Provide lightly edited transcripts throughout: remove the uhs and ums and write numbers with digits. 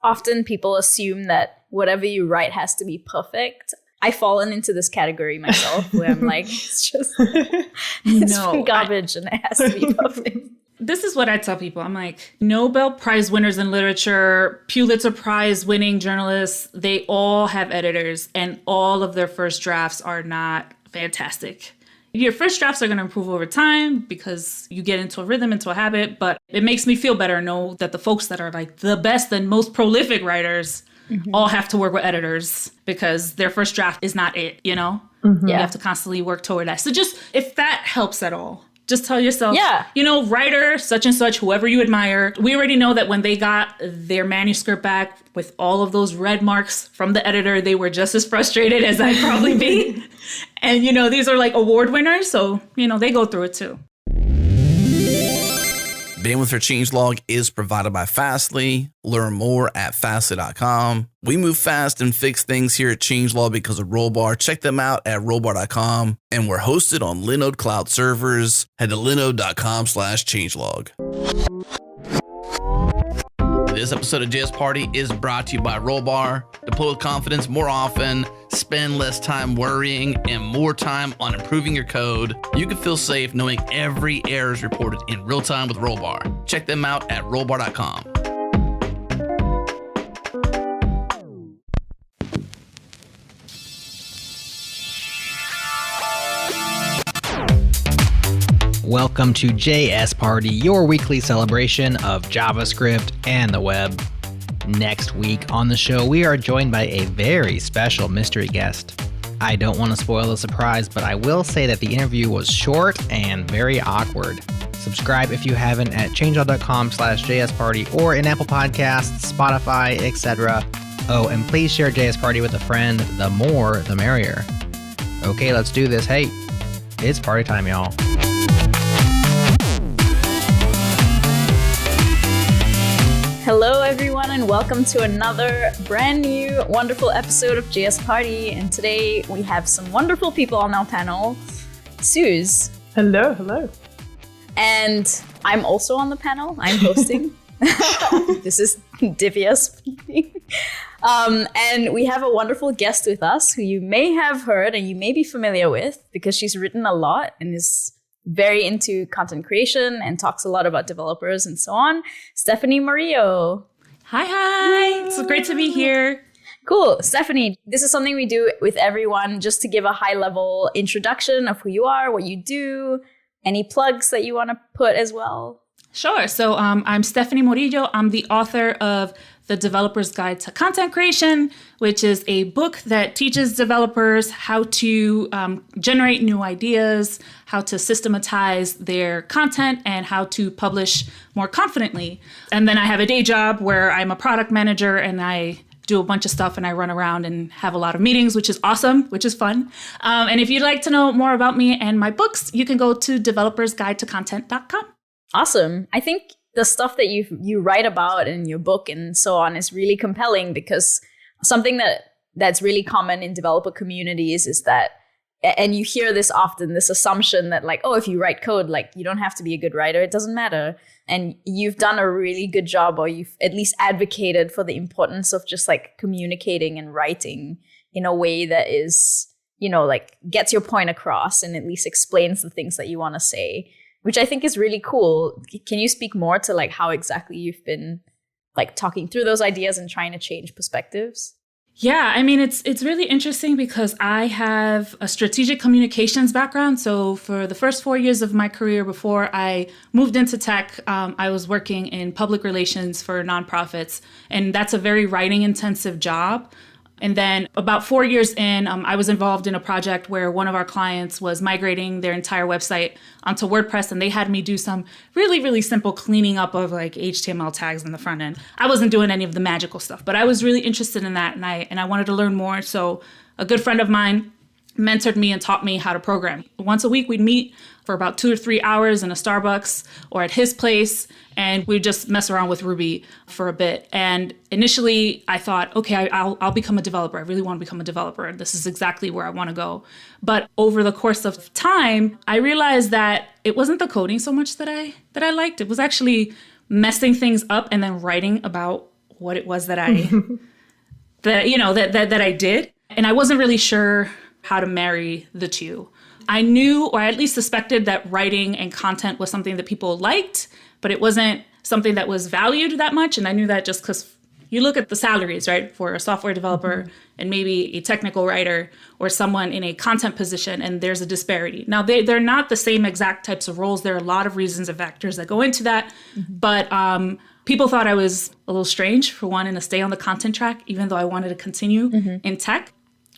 Often people assume that whatever you write has to be perfect. I've fallen into this category myself where I'm like, it's garbage and it has to be perfect. This is what I tell people. I'm like, Nobel Prize winners in literature, Pulitzer Prize winning journalists, they all have editors and all of their first drafts are not fantastic. Your first drafts are going to improve over time because you get into a rhythm, into a habit, but it makes me feel better to know that the folks that are like the best and most prolific writers all have to work with editors because their first draft is not it, you know? You have to constantly work toward that. So just if that helps at all, just tell yourself, you know, writer, such and such, whoever you admire, we already know that when they got their manuscript back with all of those red marks from the editor, they were just as frustrated as I'd probably be. And, you know, these are like award winners. So, you know, they go through it too. Bandwidth for Changelog is provided by Fastly. Learn more at Fastly.com. We move fast and fix things here at Changelog because of Rollbar. Check them out at Rollbar.com. And we're hosted on Linode Cloud servers. Head to linode.com/changelog. This episode of JS Party is brought to you by Rollbar. Deploy with confidence more often, spend less time worrying, and more time on improving your code. You can feel safe knowing every error is reported in real time with Rollbar. Check them out at rollbar.com. Welcome to JS Party, your weekly celebration of JavaScript and the web. Next week on the show, we are joined by a very special mystery guest. I don't want to spoil the surprise, but I will say that the interview was short and very awkward. Subscribe if you haven't at changelog.com/JSParty or in Apple Podcasts, Spotify, etc. Oh, and please share JS Party with a friend. The more, the merrier. Okay, let's do this. Hey, it's party time, y'all. Hello, everyone, and welcome to another brand new, wonderful episode of JS Party. And today we have some wonderful people on our panel. Suze. Hello, hello. And I'm also on the panel. I'm hosting. This is Divya speaking. And we have a wonderful guest with us who you may have heard and you may be familiar with because she's written a lot and is very into content creation and talks a lot about developers and so on. Stephanie Murillo. Hi. It's great to be here. Cool. Stephanie, this is something we do with everyone just to give a high-level introduction of who you are, what you do, any plugs that you want to put as well. Sure. So I'm Stephanie Murillo. I'm the author of The Developer's Guide to Content Creation, which is a book that teaches developers how to generate new ideas, how to systematize their content, and how to publish more confidently. And then I have a day job where I'm a product manager and I do a bunch of stuff and I run around and have a lot of meetings, which is awesome, which is fun. And if you'd like to know more about me and my books, you can go to developersguidetocontent.com. Awesome. I think the stuff that you write about in your book and so on is really compelling because something that's really common in developer communities is that, and you hear this often, this assumption that like, oh, if you write code, like you don't have to be a good writer, it doesn't matter. And you've done a really good job, or you've at least advocated for the importance of just like communicating and writing in a way that is, you know, like gets your point across and at least explains the things that you want to say, which I think is really cool. Can you speak more to like how exactly you've been like talking through those ideas and trying to change perspectives? Yeah, I mean, it's really interesting because I have a strategic communications background. So for the first 4 years of my career before I moved into tech, I was working in public relations for nonprofits. And that's a very writing intensive job. And then about 4 years in, I was involved in a project where one of our clients was migrating their entire website onto WordPress, and they had me do some really, really simple cleaning up of like HTML tags in the front end. I wasn't doing any of the magical stuff, but I was really interested in that, and I wanted to learn more. So a good friend of mine mentored me and taught me how to program. Once a week, we'd meet for about 2 or 3 hours in a Starbucks or at his place, and we'd just mess around with Ruby for a bit. And initially, I thought, okay, I'll become a developer. I really want to become a developer. This is exactly where I want to go. But over the course of time, I realized that it wasn't the coding so much that I liked. It was actually messing things up and then writing about what it was that I that I did. And I wasn't really sure how to marry the two. I knew, or I at least suspected, that writing and content was something that people liked, but it wasn't something that was valued that much. And I knew that just because you look at the salaries, right, for a software developer and maybe a technical writer or someone in a content position, and there's a disparity. Now, they're not the same exact types of roles. There are a lot of reasons and factors that go into that. But people thought I was a little strange for wanting to stay on the content track, even though I wanted to continue in tech.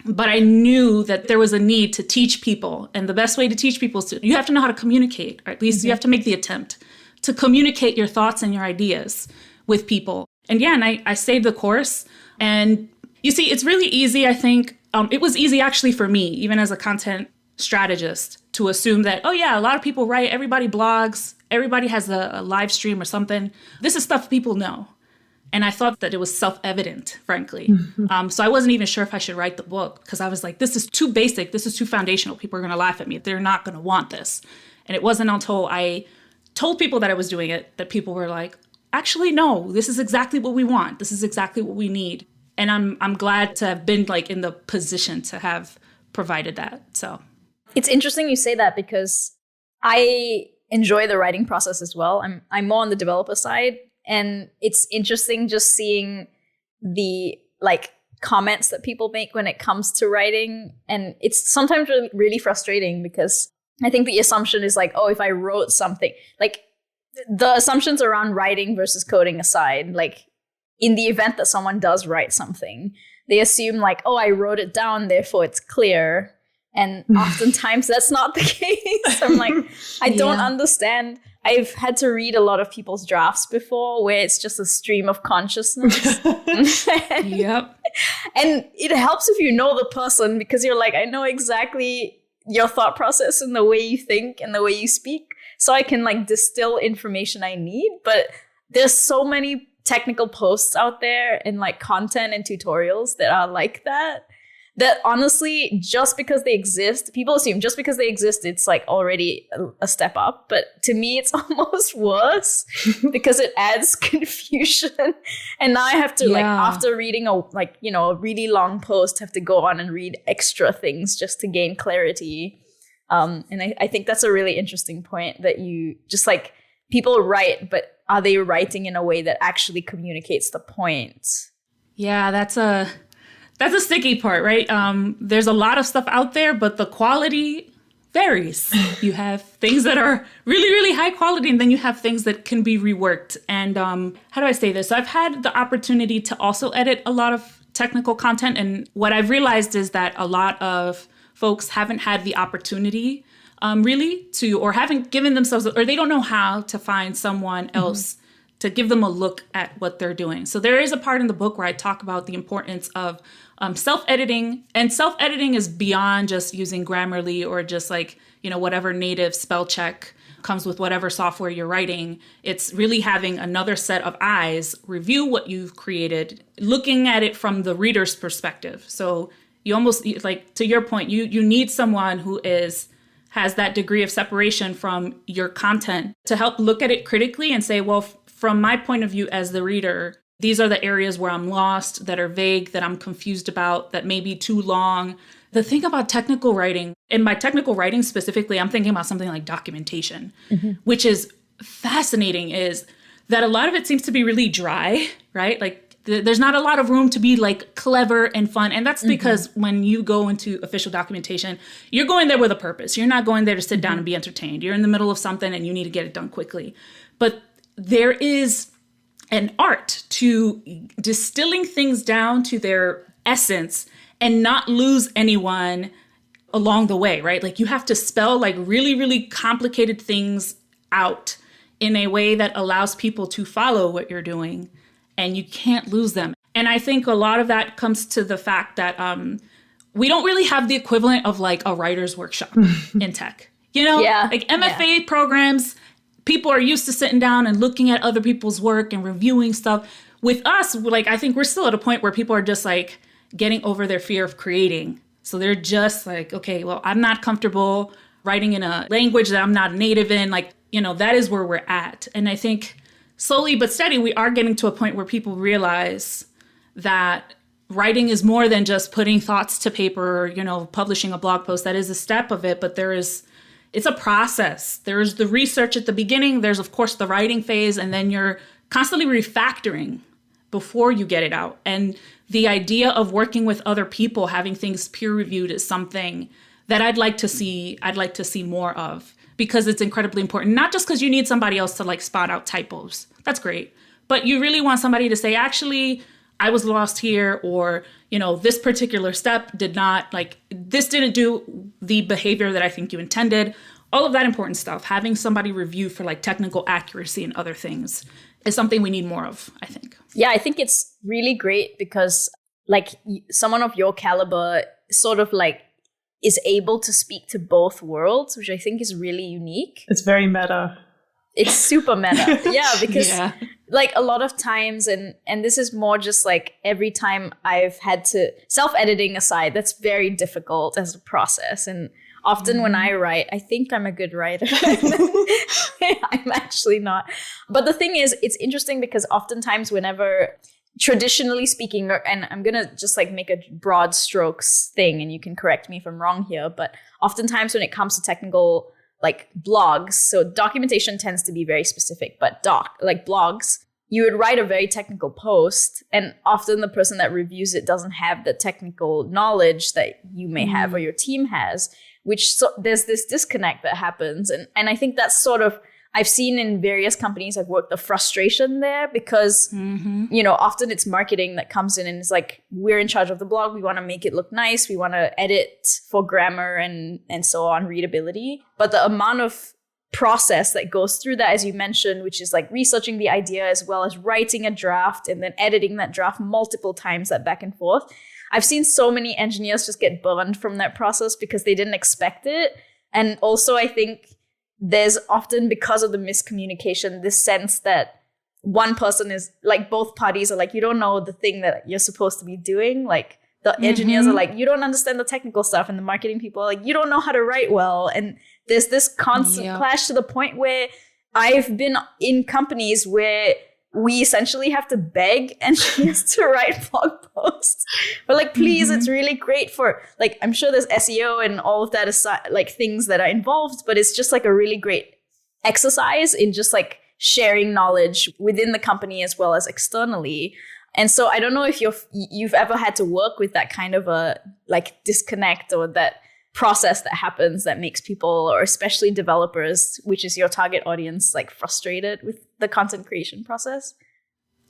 But I knew that there was a need to teach people. And the best way to teach people is you have to know how to communicate, or at least you have to make the attempt to communicate your thoughts and your ideas with people. And yeah, and I stayed the course. And you see, it's really easy, I think. It was easy actually for me, even as a content strategist, to assume that, oh yeah, a lot of people write, everybody blogs, everybody has a live stream or something. This is stuff people know. And I thought that it was self-evident, frankly. So I wasn't even sure if I should write the book, because I was like, this is too basic. This is too foundational. People are going to laugh at me. They're not going to want this. And it wasn't until I told people that I was doing it that people were like, actually, no, this is exactly what we want. This is exactly what we need. And I'm glad to have been like in the position to have provided that. So it's interesting you say that, because I enjoy the writing process as well. I'm more on the developer side. And it's interesting just seeing the like comments that people make when it comes to writing. And it's sometimes really, really frustrating, because I think the assumption is like, oh, if I wrote something, like the assumptions around writing versus coding aside, like in the event that someone does write something, they assume like, oh, I wrote it down, therefore it's clear. And oftentimes that's not the case. I'm like, I don't understand. I've had to read a lot of people's drafts before where it's just a stream of consciousness. Yep. And it helps if you know the person, because you're like, I know exactly your thought process and the way you think and the way you speak. So I can like distill information I need. But there's so many technical posts out there and like content and tutorials that are like that honestly, just because they exist, people assume just because they exist, it's like already a step up. But to me, it's almost worse because it adds confusion. And now I have to like, after reading a really long post, have to go on and read extra things just to gain clarity. And I think that's a really interesting point, that you just like, people write, but are they writing in a way that actually communicates the point? Yeah, that's a sticky part, right? There's a lot of stuff out there, but the quality varies. You have things that are really, really high quality, and then you have things that can be reworked. And how do I say this? I've had the opportunity to also edit a lot of technical content. And what I've realized is that a lot of folks haven't had the opportunity really to, or haven't given themselves, or they don't know how to find someone else to give them a look at what they're doing. So there is a part in the book where I talk about the importance of self-editing. And self-editing is beyond just using Grammarly or just like, whatever native spell check comes with whatever software you're writing. It's really having another set of eyes review what you've created, looking at it from the reader's perspective. So you almost, like, to your point, you need someone who has that degree of separation from your content to help look at it critically and say, well, from my point of view as the reader, these are the areas where I'm lost, that are vague, that I'm confused about, that may be too long. The thing about technical writing, and by technical writing specifically, I'm thinking about something like documentation, which is fascinating, is that a lot of it seems to be really dry, right? Like there's not a lot of room to be like clever and fun. And that's because when you go into official documentation, you're going there with a purpose. You're not going there to sit down and be entertained. You're in the middle of something and you need to get it done quickly. But there is an art to distilling things down to their essence and not lose anyone along the way, right? Like you have to spell like really, really complicated things out in a way that allows people to follow what you're doing, and you can't lose them. And I think a lot of that comes to the fact that we don't really have the equivalent of like a writer's workshop in tech, like MFA programs. People are used to sitting down and looking at other people's work and reviewing stuff. With us, like, I think we're still at a point where people are just like getting over their fear of creating. So they're just like, okay, well, I'm not comfortable writing in a language that I'm not native in. Like, that is where we're at. And I think slowly but steady, we are getting to a point where people realize that writing is more than just putting thoughts to paper or, you know, publishing a blog post. That is a step of it, but it's a process. There's the research at the beginning. There's, of course, the writing phase, and then you're constantly refactoring before you get it out. And the idea of working with other people, having things peer reviewed, is something that I'd like to see more of, because it's incredibly important. Not just because you need somebody else to like spot out typos. That's great. But you really want somebody to say, actually, I was lost here, or, you know, this particular step this didn't do the behavior that I think you intended. All of that important stuff, having somebody review for like technical accuracy and other things, is something we need more of, I think. Yeah, I think it's really great because like someone of your caliber sort of like is able to speak to both worlds, which I think is really unique. It's very meta. It's super meta. Yeah, because like a lot of times, and this is more just like every time I've had to, self-editing aside, that's very difficult as a process. And often when I write, I think I'm a good writer. I'm actually not. But the thing is, it's interesting because oftentimes whenever, traditionally speaking, and I'm going to just like make a broad strokes thing, and you can correct me if I'm wrong here, but oftentimes when it comes to technical like blogs, so documentation tends to be very specific, but blogs, you would write a very technical post, and often the person that reviews it doesn't have the technical knowledge that you may have or your team has, there's this disconnect that happens. And I think that's sort of, I've seen in various companies I've worked, the frustration there, because, you know, often it's marketing that comes in and it's like, we're in charge of the blog. We want to make it look nice. We want to edit for grammar and so on, readability. But the amount of process that goes through that, as you mentioned, which is like researching the idea as well as writing a draft and then editing that draft multiple times, that back and forth. I've seen so many engineers just get burned from that process because they didn't expect it. And also I think there's often, because of the miscommunication, this sense that one person is like, both parties are like, you don't know the thing that you're supposed to be doing. Like the engineers are like, you don't understand the technical stuff. And the marketing people are like, you don't know how to write well. And there's this constant clash, to the point where I've been in companies where we essentially have to beg engineers to write blog posts. But like, please, it's really great for, like, I'm sure there's SEO and all of that aside, like things that are involved, but it's just like a really great exercise in just like sharing knowledge within the company as well as externally. And so I don't know if you've ever had to work with that kind of a like disconnect, or that process that happens that makes people, or especially developers, which is your target audience, like frustrated with the content creation process?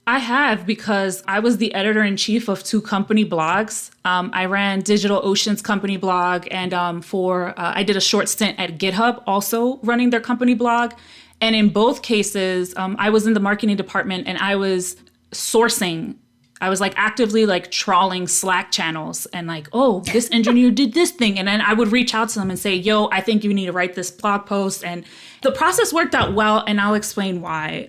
I have, because I was the editor-in-chief of 2 company blogs. I ran DigitalOcean's company blog, and I did a short stint at GitHub also running their company blog. And in both cases, I was in the marketing department, and I was like actively like trawling Slack channels and like, oh, this engineer did this thing. And then I would reach out to them and say, yo, I think you need to write this blog post. And the process worked out well, and I'll explain why.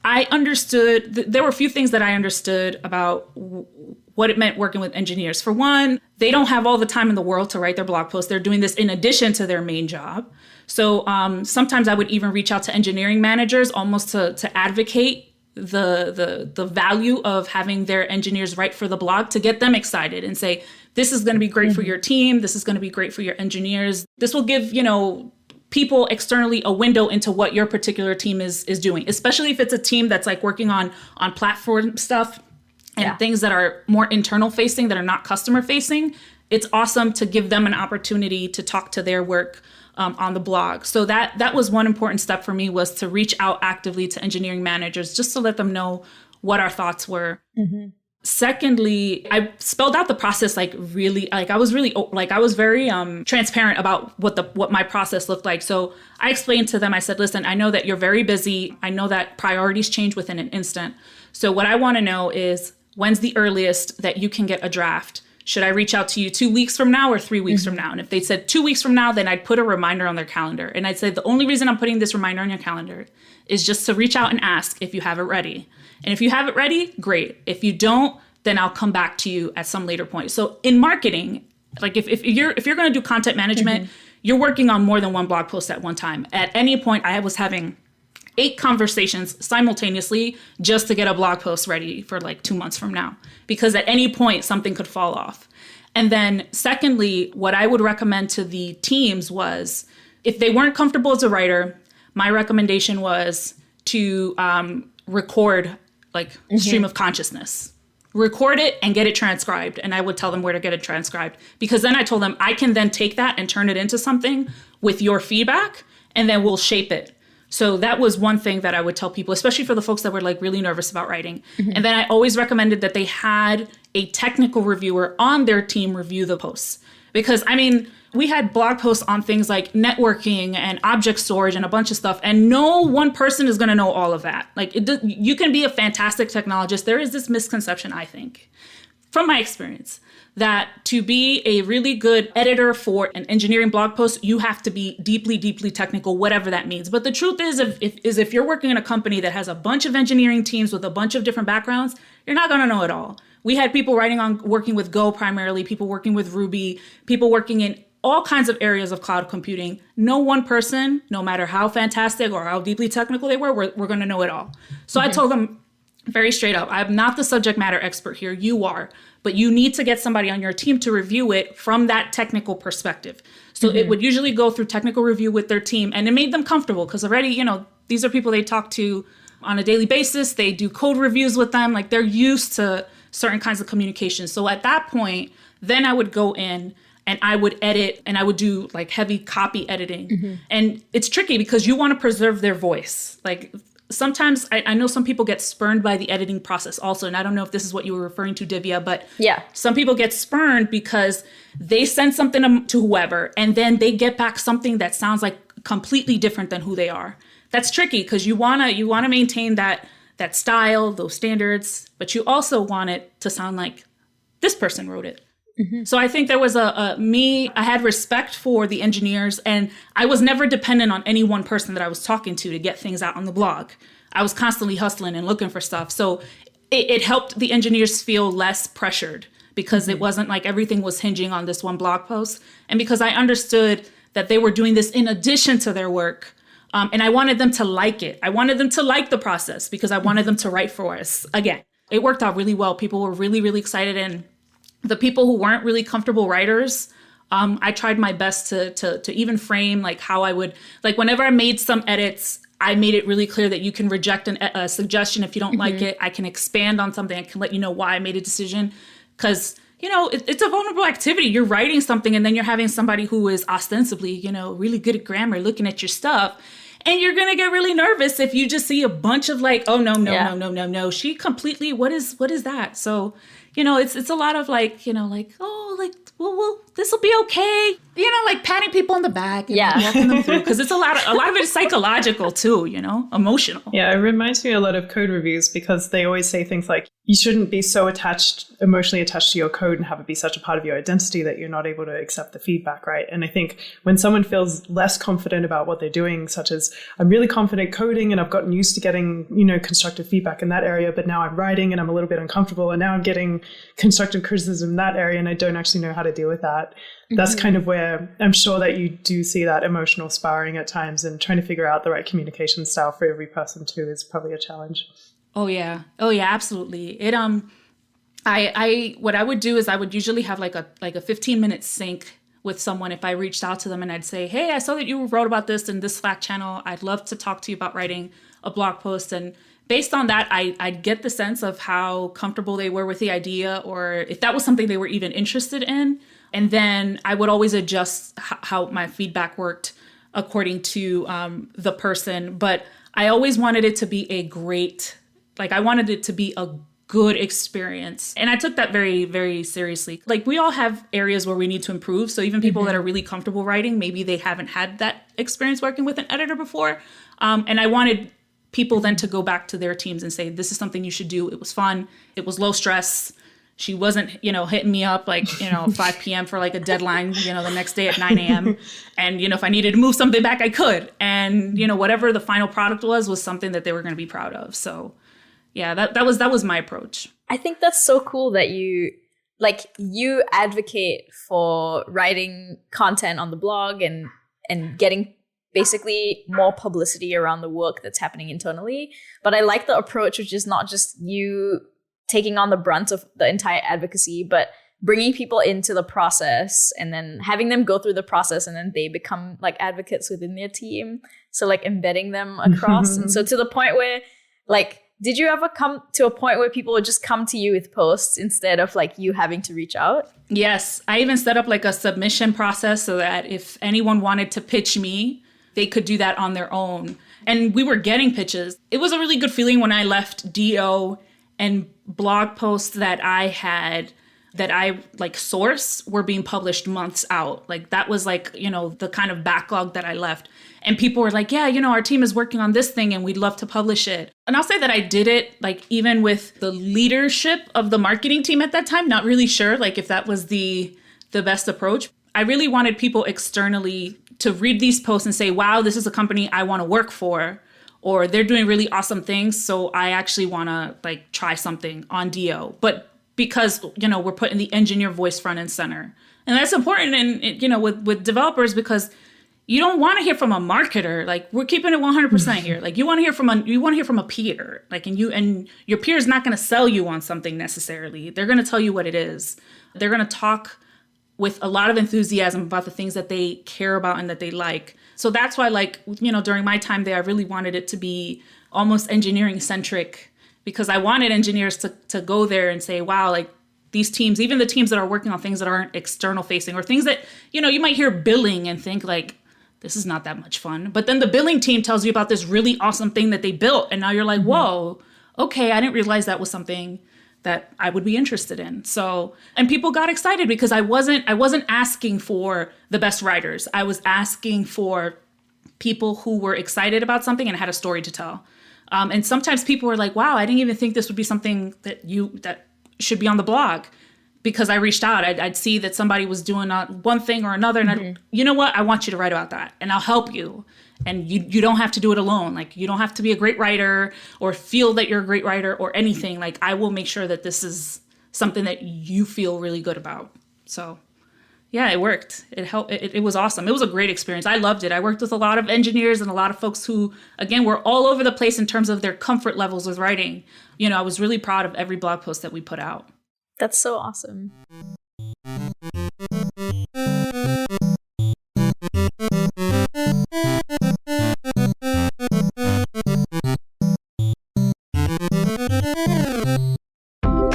I understood, there were a few things that I understood about what it meant working with engineers. For one, they don't have all the time in the world to write their blog posts. They're doing this in addition to their main job. So sometimes I would even reach out to engineering managers almost to advocate the value of having their engineers write for the blog, to get them excited and say, this is going to be great for your team. This is going to be great for your engineers. This will give, you know, people externally a window into what your particular team is doing, especially if it's a team that's like working on platform stuff and things that are more internal facing, that are not customer facing. It's awesome to give them an opportunity to talk to their work on the blog. So that was one important step for me, was to reach out actively to engineering managers just to let them know what our thoughts were. Secondly, I spelled out the process I was very transparent about what my process looked like. So I explained to them, I said, listen, I know that you're very busy. I know that priorities change within an instant. So what I want to know is, when's the earliest that you can get a draft? Should I reach out to you 2 weeks from now or 3 weeks from now? And if they said 2 weeks from now, then I'd put a reminder on their calendar. And I'd say, the only reason I'm putting this reminder on your calendar is just to reach out and ask if you have it ready. And if you have it ready, great. If you don't, then I'll come back to you at some later point. So in marketing, like if you're going to do content management, you're working on more than one blog post at one time. At any point, I was having 8 conversations simultaneously just to get a blog post ready for like 2 months from now, because at any point something could fall off. And then secondly, what I would recommend to the teams was, if they weren't comfortable as a writer, my recommendation was to record like stream of consciousness. Record it and get it transcribed. And I would tell them where to get it transcribed, because then I told them I can then take that and turn it into something with your feedback, and then we'll shape it. So that was one thing that I would tell people, especially for the folks that were like really nervous about writing. And then I always recommended that they had a technical reviewer on their team review the posts. Because I mean, we had blog posts on things like networking and object storage and a bunch of stuff, and no one person is going to know all of that. Like, you can be a fantastic technologist. There is this misconception, I think, from my experience, that to be a really good editor for an engineering blog post, you have to be deeply, deeply technical, whatever that means. But the truth is, if you're working in a company that has a bunch of engineering teams with a bunch of different backgrounds, you're not going to know it all. We had people working with Go primarily, people working with Ruby, people working in all kinds of areas of cloud computing. No one person, no matter how fantastic or how deeply technical they were going to know it all. So I told them very straight up, I'm not the subject matter expert here, you are, but you need to get somebody on your team to review it from that technical perspective. So it would usually go through technical review with their team, and it made them comfortable because already, you know, these are people they talk to on a daily basis. They do code reviews with them. Like, they're used to certain kinds of communication. So at that point, then I would go in and I would edit, and I would do like heavy copy editing. And it's tricky because you want to preserve their voice. Like, sometimes I know some people get spurned by the editing process also. And I don't know if this is what you were referring to, Divya, but yeah, some people get spurned because they send something to whoever, and then they get back something that sounds like completely different than who they are. That's tricky because you wanna maintain that style, those standards, but you also want it to sound like this person wrote it. So I think there was I had respect for the engineers, and I was never dependent on any one person that I was talking to get things out on the blog. I was constantly hustling and looking for stuff. So it helped the engineers feel less pressured, because it wasn't like everything was hinging on this one blog post. And because I understood that they were doing this in addition to their work. And I wanted them to like it. I wanted them to like the process because I wanted them to write for us. Again, it worked out really well. People were really, really excited. And the people who weren't really comfortable writers, I tried my best to even frame like how I would, like whenever I made some edits, I made it really clear that you can reject a suggestion if you don't like it. I can expand on something. I can let you know why I made a decision. Because, you know, it's a vulnerable activity. You're writing something and then you're having somebody who is ostensibly, you know, really good at grammar looking at your stuff. And you're going to get really nervous if you just see a bunch of like, oh, no. She completely, what is that? So, you know, it's a lot of like, you know, like, oh, like, well, this will be okay. You know, like patting people on the back and like, walking them through. Because it's a lot of it is psychological too, you know, emotional. Yeah, it reminds me a lot of code reviews, because they always say things like, you shouldn't be so emotionally attached to your code and have it be such a part of your identity that you're not able to accept the feedback, right? And I think when someone feels less confident about what they're doing, such as I'm really confident coding and I've gotten used to getting, you know, constructive feedback in that area, but now I'm writing and I'm a little bit uncomfortable, and now I'm getting constructive criticism in that area and I don't actually know how to deal with that. That's kind of where I'm sure that you do see that emotional sparring at times, and trying to figure out the right communication style for every person too is probably a challenge. Oh yeah, absolutely. It I what I would do is I would usually have like a 15-minute sync with someone if I reached out to them, and I'd say, hey, I saw that you wrote about this in this Slack channel. I'd love to talk to you about writing a blog post. And based on that, I'd get the sense of how comfortable they were with the idea, or if that was something they were even interested in. And then I would always adjust how my feedback worked according to the person. But I always wanted it to be I wanted it to be a good experience. And I took that very, very seriously. Like, we all have areas where we need to improve. So even people that are really comfortable writing, maybe they haven't had that experience working with an editor before. And I wanted people then to go back to their teams and say, this is something you should do. It was fun. It was low stress. She wasn't, you know, hitting me up like, you know, 5 p.m. for like a deadline, you know, the next day at 9 a.m. And, you know, if I needed to move something back, I could. And, you know, whatever the final product was something that they were going to be proud of. So, yeah, that was my approach. I think that's so cool that you advocate for writing content on the blog and getting basically more publicity around the work that's happening internally. But I like the approach, which is not just you taking on the brunt of the entire advocacy, but bringing people into the process and then having them go through the process, and then they become like advocates within their team. So like embedding them across. And so to the point where like, did you ever come to a point where people would just come to you with posts instead of like you having to reach out? Yes. I even set up like a submission process so that if anyone wanted to pitch me, they could do that on their own. And we were getting pitches. It was a really good feeling when I left DO, and blog posts that I like source were being published months out. Like that was like, you know, the kind of backlog that I left. And people were like, yeah, you know, our team is working on this thing and we'd love to publish it. And I'll say that I did it like even with the leadership of the marketing team at that time, not really sure like if that was the best approach. I really wanted people externally to read these posts and say, wow, this is a company I want to work for, or they're doing really awesome things. So I actually want to like try something on DO. But because, you know, we're putting the engineer voice front and center. And that's important in, you know, with developers, because you don't want to hear from a marketer. Like we're keeping it 100% here. Like you want to hear from a peer. Like, and your peer is not going to sell you on something necessarily. They're going to tell you what it is. They're going to talk with a lot of enthusiasm about the things that they care about and that they like. So that's why, like, you know, during my time there, I really wanted it to be almost engineering centric, because I wanted engineers to go there and say, wow, like these teams, even the teams that are working on things that aren't external facing or things that, you know, you might hear billing and think like, this is not that much fun. But then the billing team tells you about this really awesome thing that they built. And now you're like, whoa, okay, I didn't realize that was something that I would be interested in. So, and people got excited because I wasn't asking for the best writers. I was asking for people who were excited about something and had a story to tell. And sometimes people were like, wow, I didn't even think this would be something that should be on the blog. Because I reached out, I'd see that somebody was doing one thing or another. And you know what? I want you to write about that and I'll help you. And you don't have to do it alone. Like you don't have to be a great writer or feel that you're a great writer or anything. Like I will make sure that this is something that you feel really good about. So yeah, it worked. It helped. It was awesome. It was a great experience. I loved it. I worked with a lot of engineers and a lot of folks who, again, were all over the place in terms of their comfort levels with writing. You know, I was really proud of every blog post that we put out. That's so awesome.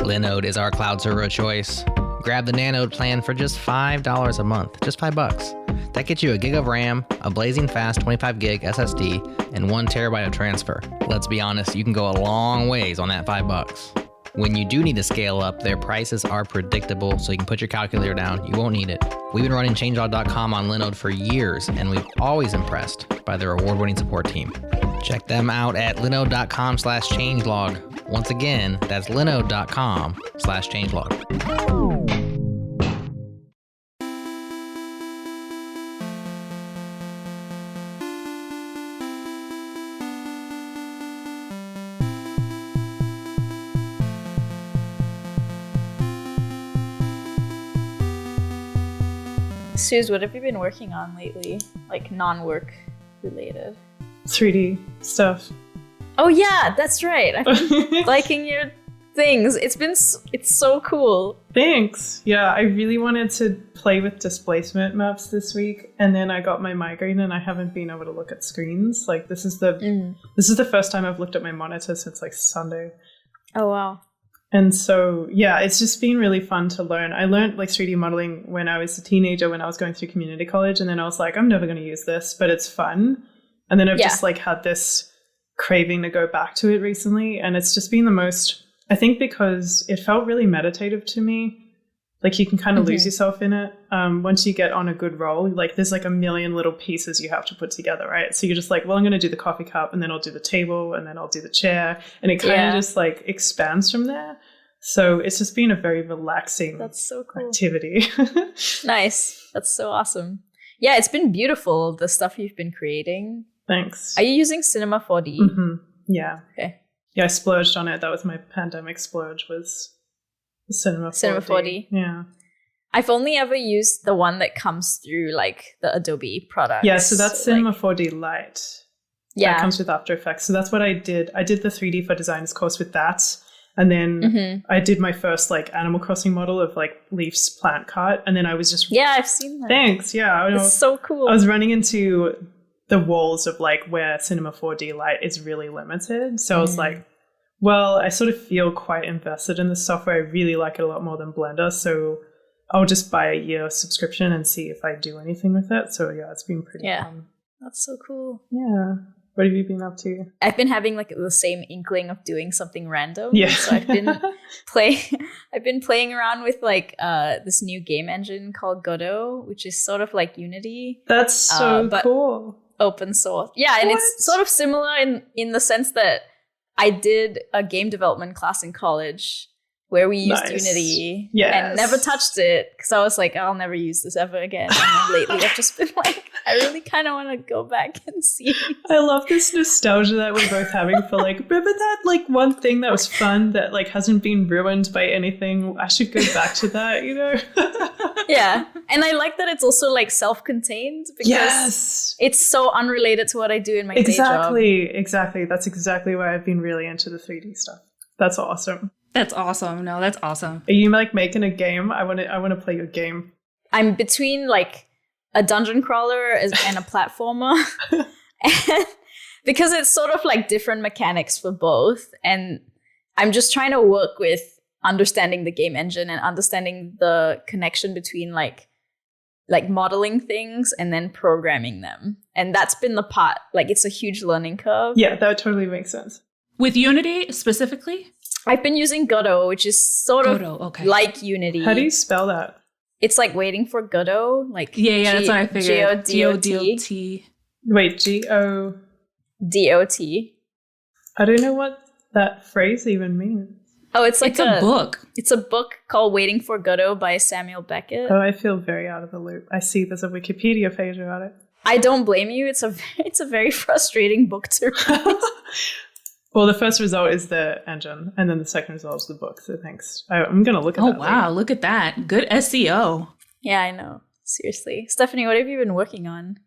Linode is our cloud server of choice. Grab the Nanode plan for just $5 a month, just $5. That gets you a gig of RAM, a blazing fast 25 gig SSD, and 1 terabyte of transfer. Let's be honest, you can go a long ways on that $5. When you do need to scale up, their prices are predictable, so you can put your calculator down. You won't need it. We've been running changelog.com on Linode for years, and we've always impressed by their award-winning support team. Check them out at linode.com/changelog. Once again, that's linode.com/changelog. Suze, what have you been working on lately? Like non-work related? 3D stuff. Oh yeah, that's right. I've been liking your things. It's so cool. Thanks. Yeah, I really wanted to play with displacement maps this week, and then I got my migraine and I haven't been able to look at screens. Like this is the first time I've looked at my monitor since like Sunday. Oh wow. And so, yeah, it's just been really fun to learn. I learned like 3D modeling when I was a teenager, when I was going through community college. And then I was like, I'm never going to use this, but it's fun. And then I've just like had this craving to go back to it recently. And it's just been the most, I think because it felt really meditative to me. Like you can kind of lose yourself in it. Once you get on a good roll, like there's like a million little pieces you have to put together, right? So you're just like, well, I'm going to do the coffee cup and then I'll do the table and then I'll do the chair. And it kind of just like expands from there. So it's just been a very relaxing activity. Nice. That's so awesome. Yeah, it's been beautiful, the stuff you've been creating. Thanks. Are you using Cinema 4D? Mm-hmm. Yeah. Okay. Yeah, I splurged on it. That was my pandemic splurge, was Cinema 4D. Cinema 4D. Yeah. I've only ever used the one that comes through like the Adobe product. Yeah, so that's Cinema 4D Lite. Yeah. That comes with After Effects. So that's what I did. I did the 3D for Designers course with that. And then I did my first like Animal Crossing model of like Leaf's plant cart. And then I was just... Yeah, I've seen that. Thanks. Yeah. It's so cool. I was running into the walls of like where Cinema 4D Lite is really limited. So I was like, well, I sort of feel quite invested in the software. I really like it a lot more than Blender. So I'll just buy a year subscription and see if I do anything with it. So yeah, it's been pretty fun. That's so cool. Yeah. What have you been up to? I've been having like the same inkling of doing something random. Yeah. So I've been playing around with like this new game engine called Godot, which is sort of like Unity. That's so cool. Open source. Yeah, and it's sort of similar in the sense that I did a game development class in college where we used Unity and never touched it because I was like, I'll never use this ever again. And then lately I've just been like, I really kind of want to go back and see. I love this nostalgia that we're both having for like, remember that like one thing that was fun that like hasn't been ruined by anything? I should go back to that, you know? Yeah. And I like that it's also like self-contained because it's so unrelated to what I do in my day job. Exactly. That's exactly why I've been really into the 3D stuff. That's awesome. That's awesome. No, that's awesome. Are you like making a game? I want to play your game. I'm between like a dungeon crawler and a platformer. And because it's sort of like different mechanics for both. And I'm just trying to work with understanding the game engine and understanding the connection between like modeling things and then programming them. And that's been the part, like it's a huge learning curve. Yeah, that totally makes sense. With Unity specifically? I've been using Godot, which is sort of like Unity. How do you spell that? It's like waiting for Godot. Like that's what I figured. G-O-D-O-T. Wait, G-O-D-O-T. I don't know what that phrase even means. Oh, it's like a book. It's a book called Waiting for Godot by Samuel Beckett. Oh, I feel very out of the loop. I see there's a Wikipedia page about it. I don't blame you. It's a very frustrating book to read. Well, the first result is the engine, and then the second result is the book. So thanks. I'm going to look at that. Oh, wow. Later. Look at that. Good SEO. Yeah, I know. Seriously. Stephanie, what have you been working on?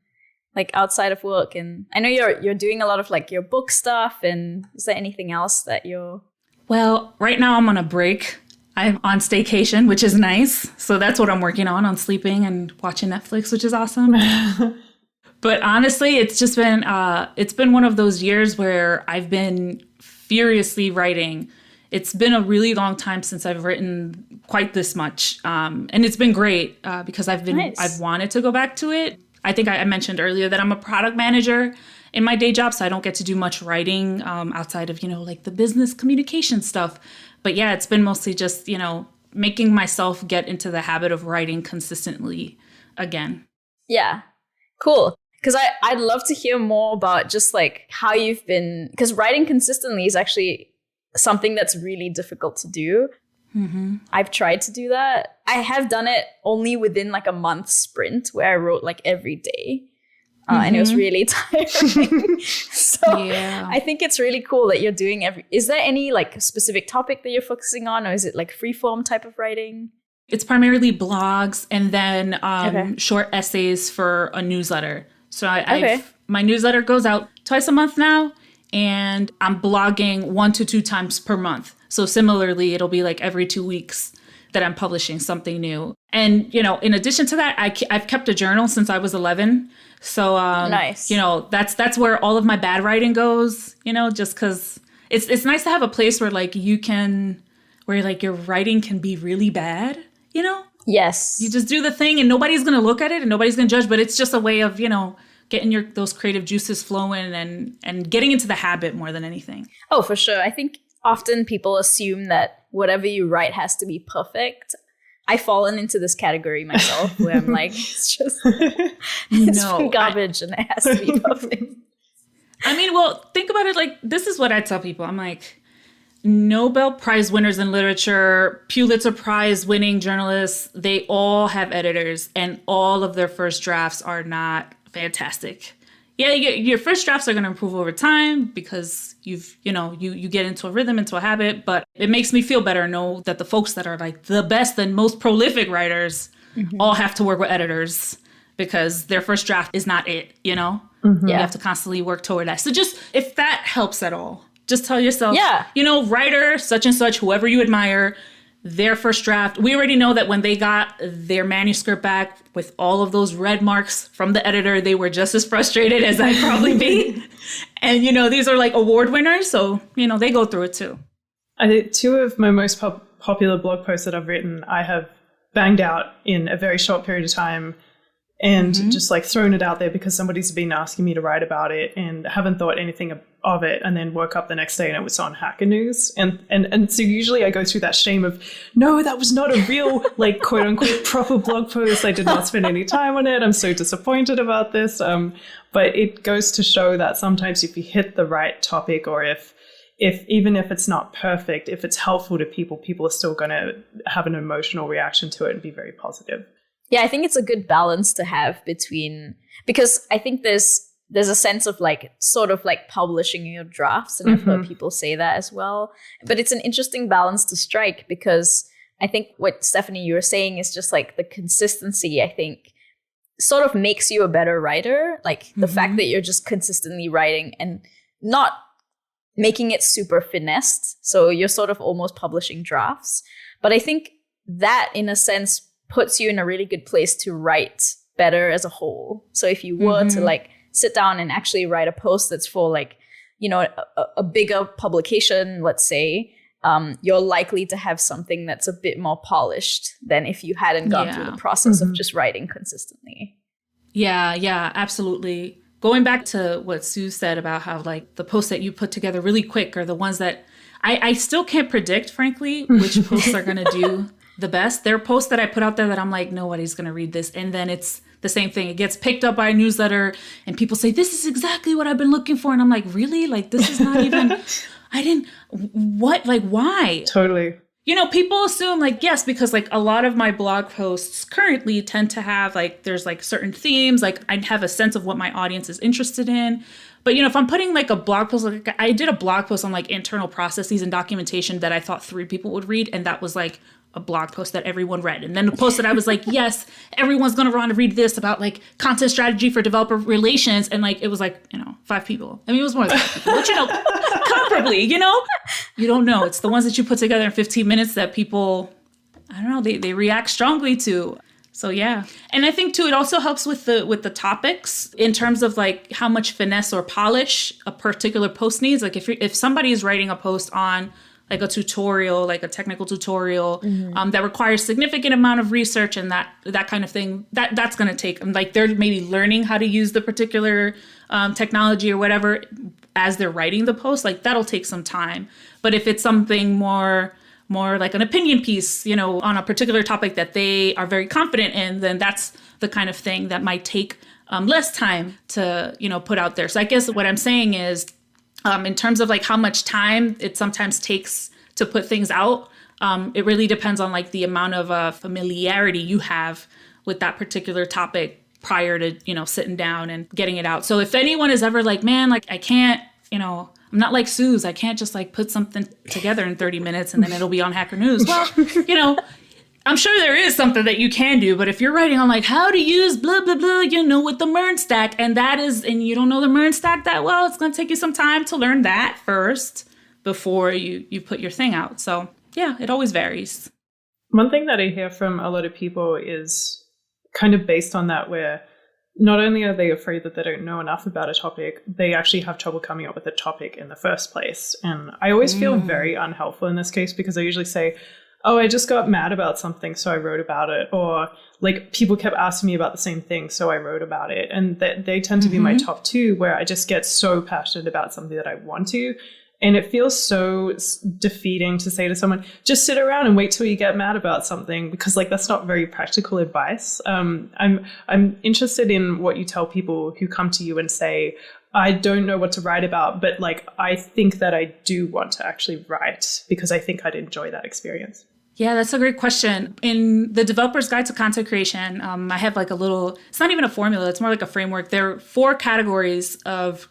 Like outside of work? And I know you're doing a lot of like your book stuff. And is there anything else that you're... Well, right now I'm on a break. I'm on staycation, which is nice. So that's what I'm working on sleeping and watching Netflix, which is awesome. But honestly, it's just been one of those years where I've been furiously writing. It's been a really long time since I've written quite this much, and it's been great because I've wanted to go back to it. I think I mentioned earlier that I'm a product manager in my day job, so I don't get to do much writing outside of like the business communication stuff. But yeah, it's been mostly just making myself get into the habit of writing consistently again. Yeah, cool. Because I'd love to hear more about just like how you've been, because writing consistently is actually something that's really difficult to do. Mm-hmm. I've tried to do that. I have done it only within like a month sprint where I wrote like every day. And it was really tiring. So I think it's really cool that you're doing is there any like specific topic that you're focusing on, or is it like free form type of writing? It's primarily blogs and then short essays for a newsletter. So my newsletter goes out twice a month now, and I'm blogging 1 to 2 times per month. So similarly, it'll be like every 2 weeks that I'm publishing something new. And, in addition to that, I've kept a journal since I was 11. So, nice. That's where all of my bad writing goes, just because it's nice to have a place where like where like your writing can be really bad, Yes. You just do the thing and nobody's going to look at it and nobody's going to judge, but it's just a way of, getting those creative juices flowing and getting into the habit more than anything. Oh, for sure. I think often people assume that whatever you write has to be perfect. I've fallen into this category myself where I'm like, it's garbage and it has to be perfect. I mean, well, think about it like, this is what I tell people. I'm like, Nobel Prize winners in literature, Pulitzer Prize winning journalists, they all have editors and all of their first drafts are not fantastic. Yeah, your first drafts are going to improve over time because you get into a rhythm, into a habit. But it makes me feel better know that the folks that are like the best and most prolific writers all have to work with editors because their first draft is not it, you know? Mm-hmm. You have to constantly work toward that. So just, if that helps at all, just tell yourself, writer such and such, whoever you admire, their first draft, we already know that when they got their manuscript back with all of those red marks from the editor, they were just as frustrated as I'd probably be. And, these are like award winners. So, they go through it too. I think 2 of my most popular blog posts that I've written, I have banged out in a very short period of time and just like thrown it out there because somebody's been asking me to write about it and haven't thought anything of it, and then woke up the next day and it was on Hacker News. And so usually I go through that shame of, no, that was not a real, like, quote unquote, proper blog post. I did not spend any time on it. I'm so disappointed about this. But it goes to show that sometimes if you hit the right topic, or if even if it's not perfect, if it's helpful to people, people are still going to have an emotional reaction to it and be very positive. Yeah, I think it's a good balance to have between, because I think there's a sense of like sort of like publishing your drafts, and I've heard people say that as well. But it's an interesting balance to strike, because I think what Stephanie, you were saying is just like the consistency, I think, sort of makes you a better writer. Like the fact that you're just consistently writing and not making it super finessed. So you're sort of almost publishing drafts. But I think that in a sense puts you in a really good place to write better as a whole. So if you were to like sit down and actually write a post that's for like, a bigger publication, let's say, you're likely to have something that's a bit more polished than if you hadn't gone through the process of just writing consistently. Yeah, absolutely. Going back to what Sue said about how like the posts that you put together really quick are the ones that I still can't predict, frankly, which posts are going to do the best. There are posts that I put out there that I'm like, nobody's going to read this. And then it's the same thing. It gets picked up by a newsletter and people say, this is exactly what I've been looking for. And I'm like, really? Like, this is not even, what? Like, why? Totally. People assume like, yes, because like a lot of my blog posts currently tend to have like, there's like certain themes, like I have a sense of what my audience is interested in. But, if I'm putting like a blog post, like I did a blog post on like internal processes and documentation that I thought 3 people would read. And that was like a blog post that everyone read. And then the post that I was like, yes, everyone's going to want to read this about like content strategy for developer relations. And like, it was like, 5 people. I mean, it was more than 5 people, but comparably, you don't know. It's the ones that you put together in 15 minutes that people, I don't know, they react strongly to. So yeah. And I think too, it also helps with the topics in terms of like how much finesse or polish a particular post needs. Like if somebody is writing a post on like a tutorial, like a technical tutorial that requires significant amount of research and that kind of thing, that's going to take, like they're maybe learning how to use the particular technology or whatever as they're writing the post, like that'll take some time. But if it's something more like an opinion piece, on a particular topic that they are very confident in, then that's the kind of thing that might take less time to, put out there. So I guess what I'm saying is, in terms of like how much time it sometimes takes to put things out, it really depends on like the amount of familiarity you have with that particular topic prior to, sitting down and getting it out. So if anyone is ever like, man, like I can't, I'm not like Suze, I can't just like put something together in 30 minutes and then it'll be on Hacker News. Well, I'm sure there is something that you can do, but if you're writing on like how to use blah, blah, blah, with the MERN stack, and you don't know the MERN stack that well, it's going to take you some time to learn that first before you put your thing out. So yeah, it always varies. One thing that I hear from a lot of people is kind of based on that, where not only are they afraid that they don't know enough about a topic, they actually have trouble coming up with a topic in the first place. And I always feel very unhelpful in this case, because I usually say, oh, I just got mad about something, so I wrote about it. Or like people kept asking me about the same thing, so I wrote about it. And they tend to be my top 2, where I just get so passionate about something that I want to. And it feels so defeating to say to someone, just sit around and wait till you get mad about something, because like that's not very practical advice. I'm interested in what you tell people who come to you and say, I don't know what to write about, but like I think that I do want to actually write because I think I'd enjoy that experience. Yeah, that's a great question. In the Developer's Guide to Content Creation, I have like a little, it's not even a formula, it's more like a framework. There are 4 categories of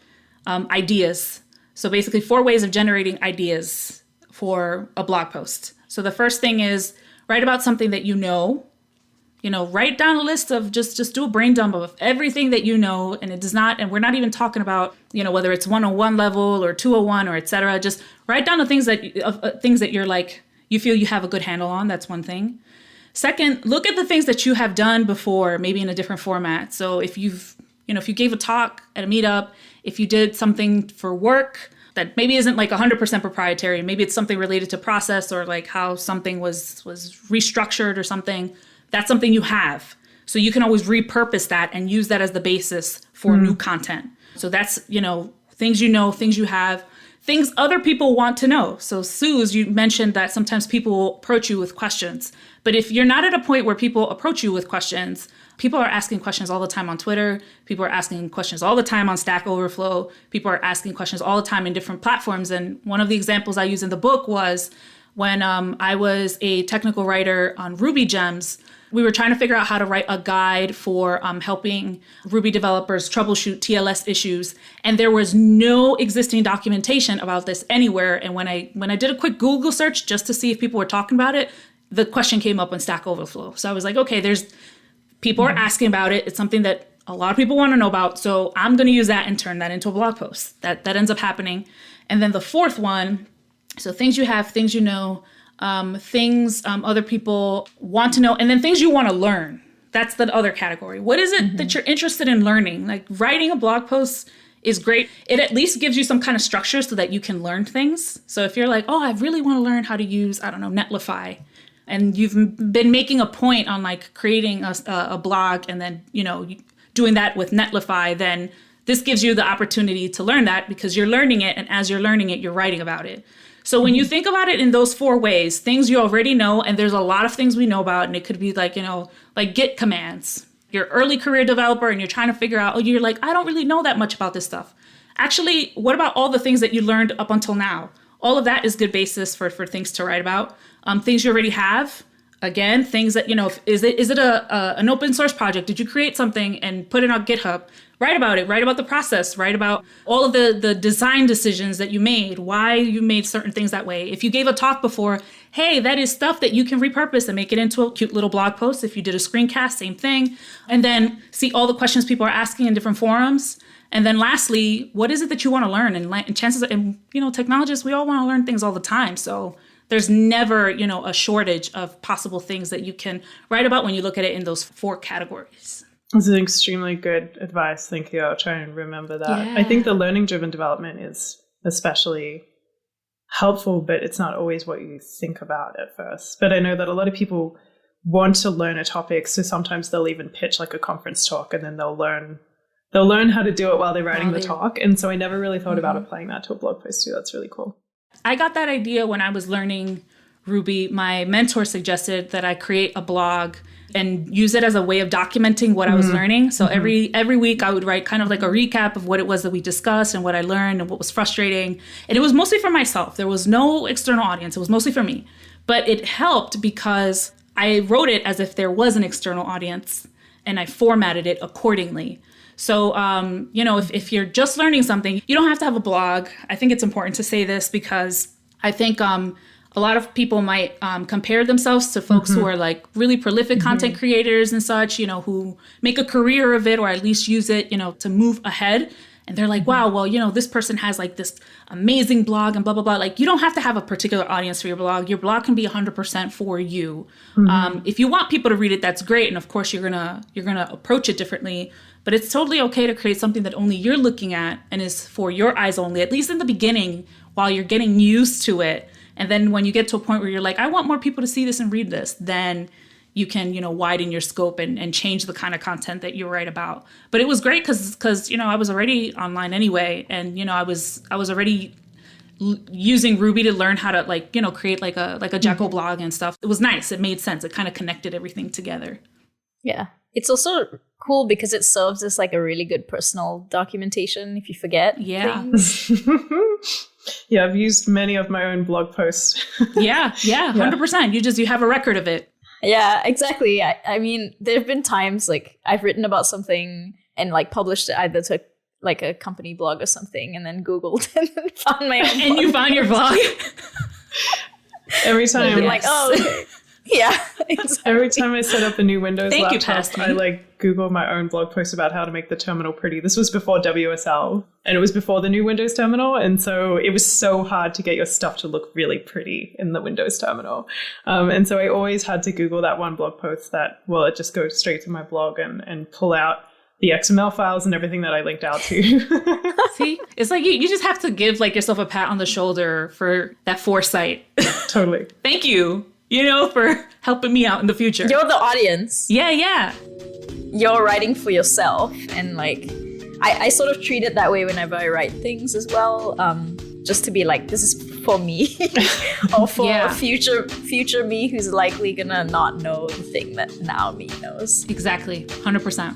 ideas. So basically 4 ways of generating ideas for a blog post. So the first thing is write about something that you know. Write down a list of just do a brain dump of everything that you know. And it does not, and we're not even talking about, whether it's 101 level or 201 or et cetera. Just write down the things that you're like, you feel you have a good handle on. That's one thing. Second, look at the things that you have done before, maybe in a different format. So if you gave a talk at a meetup, if you did something for work that maybe isn't like 100% proprietary, maybe it's something related to process or like how something was restructured or something, that's something you have. So you can always repurpose that and use that as the basis for new content. So that's, things things you have, things other people want to know. So Suze, you mentioned that sometimes people will approach you with questions. But if you're not at a point where people approach you with questions, people are asking questions all the time on Twitter. People are asking questions all the time on Stack Overflow. People are asking questions all the time in different platforms. And one of the examples I use in the book was when I was a technical writer on Ruby Gems. We were trying to figure out how to write a guide for helping Ruby developers troubleshoot TLS issues. And there was no existing documentation about this anywhere. And when I did a quick Google search just to see if people were talking about it, the question came up on Stack Overflow. So I was like, okay, people are asking about it. It's something that a lot of people want to know about. So I'm going to use that and turn that into a blog post. That ends up happening. And then the fourth one, so things you have, things you know, things other people want to know, and then things you want to learn. That's the other category. What is it that you're interested in learning? Like writing a blog post is great. It at least gives you some kind of structure so that you can learn things. So if you're like, oh, I really want to learn how to use, Netlify, and you've been making a point on like creating a blog and then, doing that with Netlify, then this gives you the opportunity to learn that because you're learning it. And as you're learning it, you're writing about it. So when you think about it in those 4 ways, things you already know, and there's a lot of things we know about, and it could be like, like Git commands. You're an early career developer and you're trying to figure out, you're like, I don't really know that much about this stuff. Actually, what about all the things that you learned up until now? All of that is good basis for things to write about. Things you already have. Again, things that, is it an open source project? Did you create something and put it on GitHub? Write about it, write about the process, write about all of the design decisions that you made, why you made certain things that way. If you gave a talk before, hey, that is stuff that you can repurpose and make it into a cute little blog post. If you did a screencast, same thing. And then see all the questions people are asking in different forums. And then lastly, what is it that you want to learn? And chances are, technologists, we all want to learn things all the time. So there's never, a shortage of possible things that you can write about when you look at it in those 4 categories. This is extremely good advice. Thank you. I'll try and remember that. Yeah. I think the learning-driven development is especially helpful, but it's not always what you think about at first. But I know that a lot of people want to learn a topic, so sometimes they'll even pitch like a conference talk, and then they'll learn how to do it while they're writing the talk. And so I never really thought about applying that to a blog post too. That's really cool. I got that idea when I was learning Ruby. My mentor suggested that I create a blog and use it as a way of documenting what I was learning. So every week I would write kind of like a recap of what it was that we discussed and what I learned and what was frustrating. And it was mostly for myself. There was no external audience. It was mostly for me. But it helped because I wrote it as if there was an external audience and I formatted it accordingly. So, if you're just learning something, you don't have to have a blog. I think it's important to say this because I think a lot of people might compare themselves to folks who are like really prolific content creators and such, who make a career of it or at least use it, to move ahead. And they're like, wow, well, this person has like this amazing blog and blah, blah, blah. Like you don't have to have a particular audience for your blog. Your blog can be 100% for you. If you want people to read it, that's great. And of course, you're gonna approach it differently. But it's totally okay to create something that only you're looking at and is for your eyes only, at least in the beginning, while you're getting used to it. And then when you get to a point where you're like, I want more people to see this and read this, then you can, widen your scope and change the kind of content that you write about. But it was great because I was already online anyway. And, I was already using Ruby to learn how to create like a Jekyll blog and stuff. It was nice. It made sense. It kind of connected everything together. Yeah. It's also cool because it serves as like a really good personal documentation if you forget things. Yeah, I've used many of my own blog posts. Yeah, 100%. You have a record of it. Yeah, exactly. I mean, there have been times like I've written about something and like published it either to like a company blog or something, and then Googled and found my own And you found your blog. Every time. I'm like, oh, okay. Yeah. Exactly. Every time I set up a new Windows Thank you, laptop, Pasty. I like Google my own blog post about how to make the terminal pretty. This was before WSL, and it was before the new Windows terminal, and so it was so hard to get your stuff to look really pretty in the Windows terminal. And so I always had to Google that one blog post that, well, it just goes straight to my blog and pull out the XML files and everything that I linked out to. See, it's like you just have to give like yourself a pat on the shoulder for that foresight. Totally. Thank you, for helping me out in the future. You're the audience. Yeah. You're writing for yourself, and like I sort of treat it that way whenever I write things as well. Just to be like, this is for me or for future me who's likely gonna not know the thing that now me knows. Exactly. 100%.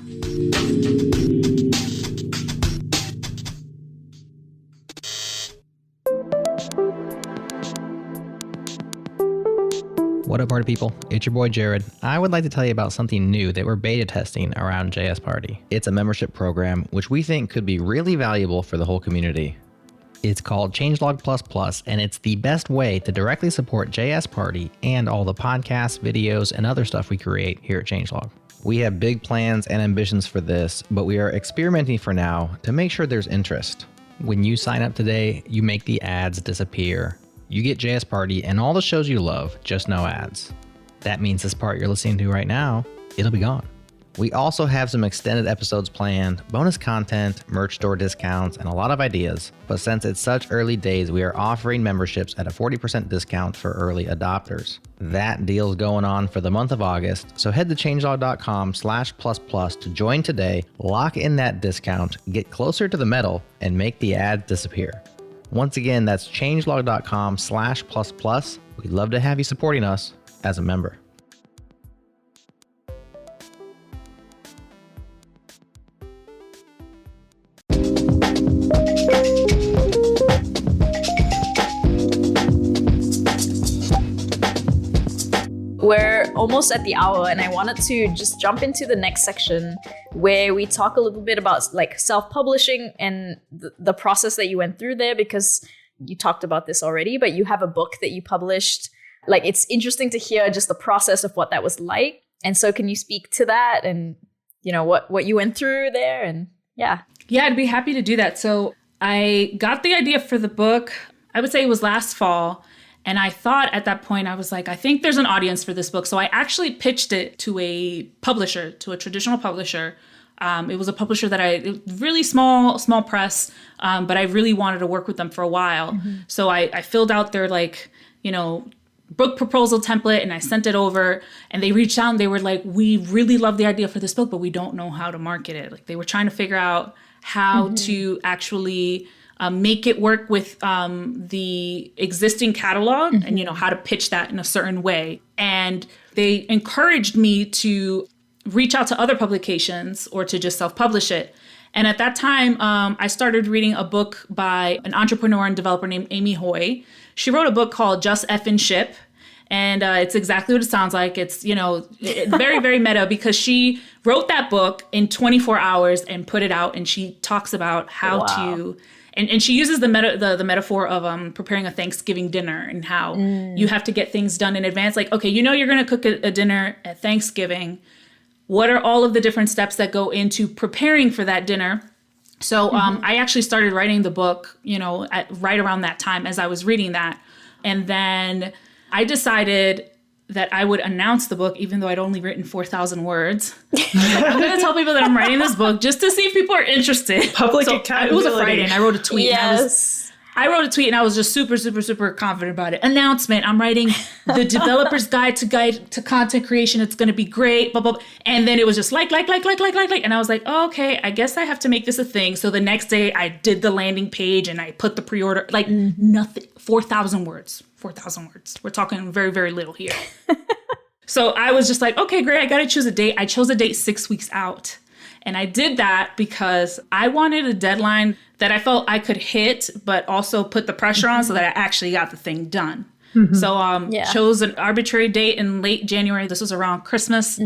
What up, party people? It's your boy Jared. I would like to tell you about something new that we're beta testing around JS Party. It's a membership program which we think could be really valuable for the whole community. It's called Changelog Plus, and it's the best way to directly support JS Party and all the podcasts, videos, and other stuff we create here at Changelog. We have big plans and ambitions for this, but we are experimenting for now to make sure there's interest. When you sign up today, you make the ads disappear. You get JS Party and all the shows you love, just no ads. That means this part you're listening to right now, it'll be gone. We also have some extended episodes planned, bonus content, merch store discounts, and a lot of ideas. But since it's such early days, we are offering memberships at a 40% discount for early adopters. That deal's going on for the month of August, so head to changelog.com/plus+ to join today, lock in that discount, get closer to the metal, and make the ads disappear. Once again, that's changelog.com/plus+. We'd love to have you supporting us as a member. We're almost at the hour, and I wanted to just jump into the next section where we talk a little bit about like self-publishing and the process that you went through there, because you talked about this already, but you have a book that you published. Like, it's interesting to hear just the process of what that was like. And so can you speak to that and, what you went through there? And yeah, I'd be happy to do that. So I got the idea for the book, I would say it was last fall. And I thought at that point, I was like, I think there's an audience for this book. So I actually pitched it to a publisher, to a traditional publisher. It was a publisher that really small press, but I really wanted to work with them for a while. Mm-hmm. So I filled out their book proposal template, and I sent it over, and they reached out and they were like, we really love the idea for this book, but we don't know how to market it. Like, they were trying to figure out how to actually make it work with the existing catalog and, how to pitch that in a certain way. And they encouraged me to reach out to other publications or to just self-publish it. And at that time, I started reading a book by an entrepreneur and developer named Amy Hoy. She wrote a book called Just Effin' Ship. And it's exactly what it sounds like. It's, very, very meta, because she wrote that book in 24 hours and put it out. And she talks about how to... And she uses the metaphor of preparing a Thanksgiving dinner and how you have to get things done in advance. Like, okay, you're going to cook a dinner at Thanksgiving. What are all of the different steps that go into preparing for that dinner? So I actually started writing the book, right around that time as I was reading that. And then I decided that I would announce the book, even though I'd only written 4,000 words. I was like, I'm going to tell people that I'm writing this book just to see if people are interested. Public accountability. It was a Friday, and I wrote a tweet. Yes. I wrote a tweet, and I was just super, super, super confident about it. Announcement: I'm writing the developer's guide to content creation. It's going to be great. Blah, blah, blah. And then it was just like. And I was like, oh, okay, I guess I have to make this a thing. So the next day I did the landing page and I put the pre-order, nothing, 4,000 words. 4,000 words. We're talking very, very little here. So I was just like, okay, great. I got to choose a date. I chose a date 6 weeks out. And I did that because I wanted a deadline that I felt I could hit, but also put the pressure on so that I actually got the thing done. So chose an arbitrary date in late January. This was around Christmas.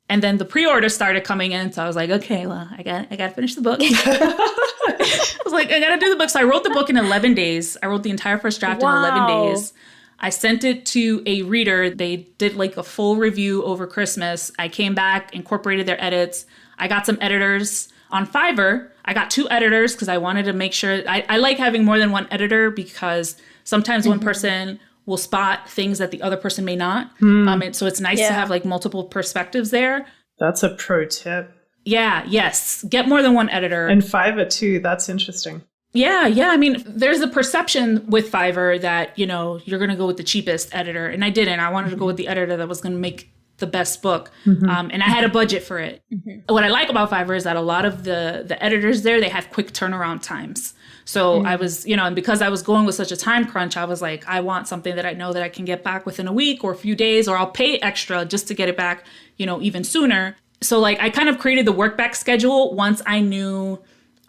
And then the pre-order started coming in. So I was like, okay, well, I got to finish the book. I was like, I got to do the book. So I wrote the book in 11 days. I wrote the entire first draft in 11 days. I sent it to a reader. They did like a full review over Christmas. I came back, incorporated their edits. I got some editors on Fiverr. I got 2 editors because I wanted to make sure. I like having more than one editor because sometimes one person will spot things that the other person may not. And so it's nice to have like multiple perspectives there. That's a pro tip. Yeah, yes. Get more than one editor. And Fiverr too. That's interesting. Yeah. I mean, there's a perception with Fiverr that, you're going to go with the cheapest editor. And I didn't. I wanted to go with the editor that was going to make the best book. And I had a budget for it. What I like about Fiverr is that a lot of the editors there, they have quick turnaround times. So I was, and because I was going with such a time crunch, I was like, I want something that I know that I can get back within a week or a few days, or I'll pay extra just to get it back, even sooner. So like I kind of created the work back schedule once I knew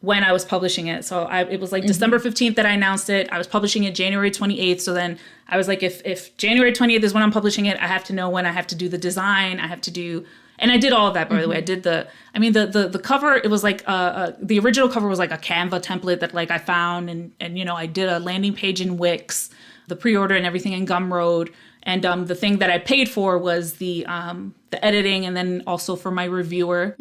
when I was publishing it. So it was like December 15th that I announced it. I was publishing it January 28th. So then I was like, if January 20th is when I'm publishing it, I have to know when I have to do the design. I have to do, and I did all of that, by the way. I did the cover, it was like, the original cover was like a Canva template that like I found. And I did a landing page in Wix, the pre-order and everything in Gumroad. And the thing that I paid for was the editing, and then also for my reviewer.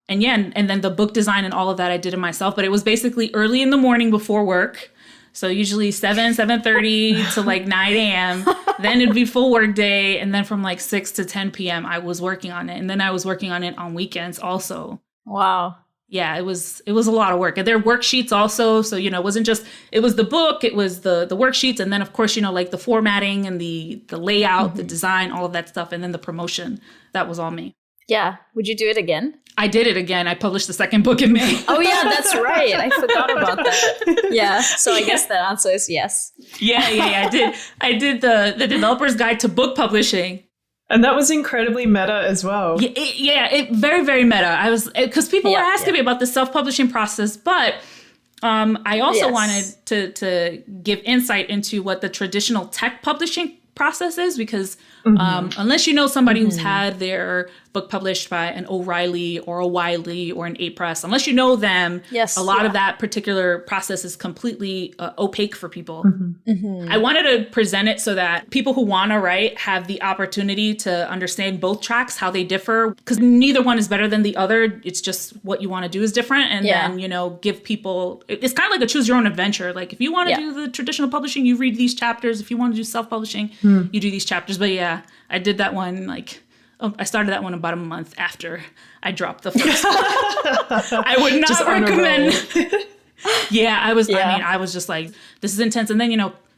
And and then the book design and all of that I did it myself. But it was basically early in the morning before work. So usually 7:30 to like 9 a.m. Then it'd be full work day. And then from like 6 to 10 p.m. I was working on it. And then I was working on it on weekends also. Wow. Yeah, it was a lot of work. And there are worksheets also. So, it wasn't just, it was the book, it was the worksheets. And then of course, like the formatting and the layout, the design, all of that stuff. And then the promotion. That was all me. Yeah. Would you do it again? I did it again. I published the second book in May. Oh yeah, that's right. I forgot about that. Yeah. So I guess the answer is yes. Yeah. I did the developer's guide to book publishing. And that was incredibly meta as well. It very, very meta. I was, because people were asking me about the self-publishing process, but I also wanted to give insight into what the traditional tech publishing process is, because unless you know somebody who's had their book published by an O'Reilly or a Wiley or an A-Press, unless you know them, a lot of that particular process is completely opaque for people. I wanted to present it so that people who want to write have the opportunity to understand both tracks, how they differ, because neither one is better than the other. It's just what you want to do is different. And then, give people, it's kind of like a choose your own adventure. Like if you want to do the traditional publishing, you read these chapters. If you want to do self-publishing, you do these chapters. But I did that one I started that one about a month after I dropped the first one. I would not recommend. I was just like, this is intense. And then,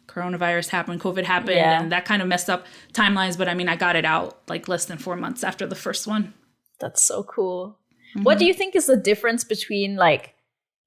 coronavirus happened, COVID happened, and that kind of messed up timelines. But I got it out like less than 4 months after the first one. That's so cool. What do you think is the difference between